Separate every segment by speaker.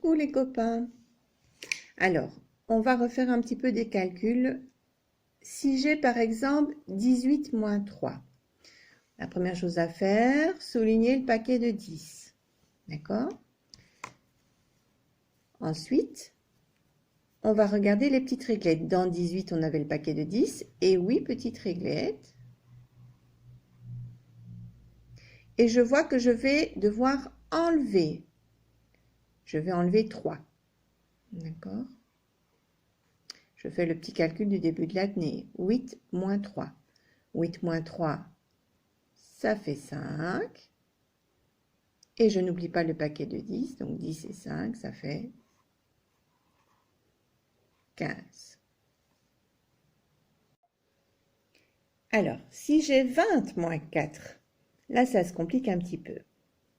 Speaker 1: Coucou les copains. Alors, on va refaire un petit peu des calculs. Si j'ai par exemple 18 moins 3, la première chose à faire, souligner le paquet de 10. D'accord? Ensuite, on va regarder les petites réglettes. Dans 18, on avait le paquet de 10 et 8 petites réglettes. Et je vois que je vais devoir enlever. Je vais enlever 3. D'accord? Je fais le petit calcul du début de l'année. 8 moins 3. 8 moins 3, ça fait 5. Et je n'oublie pas le paquet de 10. Donc 10 et 5, ça fait 15. Alors, si j'ai 20 moins 4, là, ça se complique un petit peu.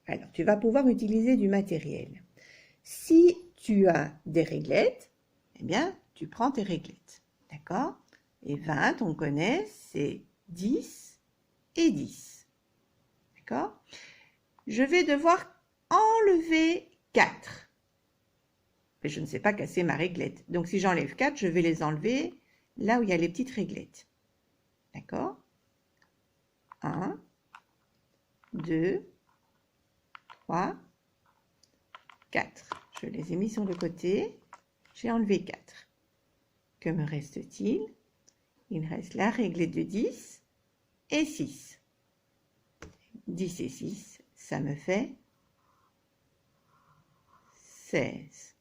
Speaker 1: Alors, tu vas pouvoir utiliser du matériel. Si tu as des réglettes, eh bien, tu prends tes réglettes. D'accord? Et 20, on connaît, c'est 10 et 10. D'accord? Je vais devoir enlever 4. Mais je ne sais pas casser ma réglette. Donc, si j'enlève 4, je vais les enlever là où il y a les petites réglettes. D'accord? 1, 2, 3, 4. Je les ai mis sur le côté. J'ai enlevé 4. Que me reste-t-il? Il reste la réglette de 10 et 6. 10 et 6, ça me fait 16.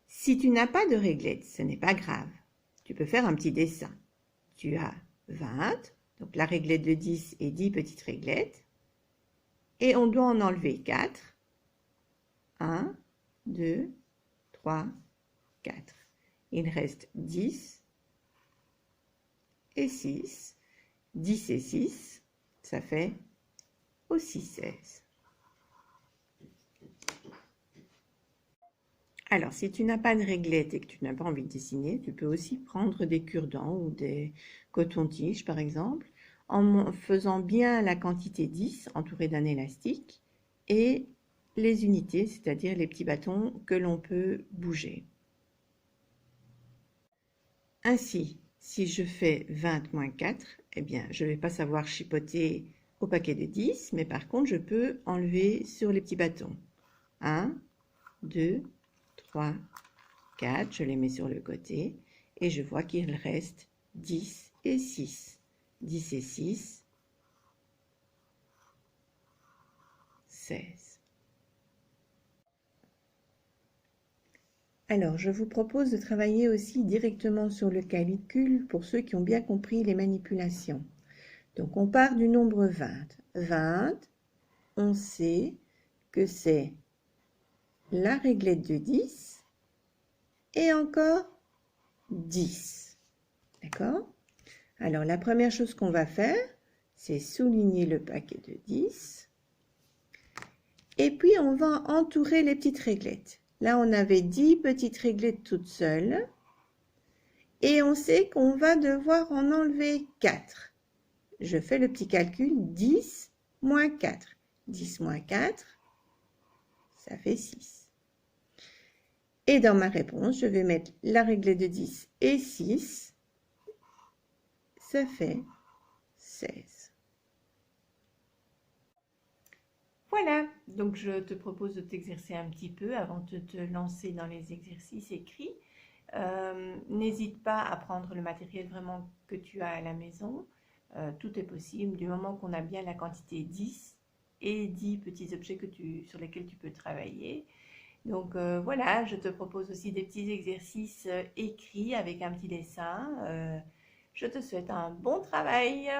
Speaker 1: Si tu n'as pas de réglette, ce n'est pas grave. Tu peux faire un petit dessin. Tu as 20, donc la réglette de 10 et 10 petites réglettes. Et on doit en enlever 4. 1, 2, 3, 4. Il reste 10 et 6. 10 et 6, ça fait aussi 16. Alors, si tu n'as pas de réglette et que tu n'as pas envie de dessiner, tu peux aussi prendre des cure-dents ou des cotons-tiges, par exemple, en faisant bien la quantité 10, entourée d'un élastique, et les unités, c'est-à-dire les petits bâtons que l'on peut bouger. Ainsi, si je fais 20 moins 4, eh bien, je ne vais pas savoir chipoter au paquet de 10, mais par contre, je peux enlever sur les petits bâtons. 1, 2, 3, 4, je les mets sur le côté et je vois qu'il reste 10 et 6. 10 et 6, 16. Alors, je vous propose de travailler aussi directement sur le calcul pour ceux qui ont bien compris les manipulations. Donc, on part du nombre 20. 20, on sait que c'est la réglette de 10 et encore 10. D'accord? Alors, la première chose qu'on va faire, c'est souligner le paquet de 10. Et puis, on va entourer les petites réglettes. Là, on avait 10 petites réglettes toutes seules. Et on sait qu'on va devoir en enlever 4. Je fais le petit calcul, 10 moins 4. 10 moins 4, ça fait 6. Et dans ma réponse, je vais mettre la réglette de 10 et 6. Ça fait 16. Voilà, donc je te propose de t'exercer un petit peu avant de te lancer dans les exercices écrits. N'hésite pas à prendre le matériel vraiment que tu as à la maison. Tout est possible du moment qu'on a bien la quantité 10 et 10 petits objets sur lesquels tu peux travailler. Donc voilà, je te propose aussi des petits exercices écrits avec un petit dessin. Je te souhaite un bon travail.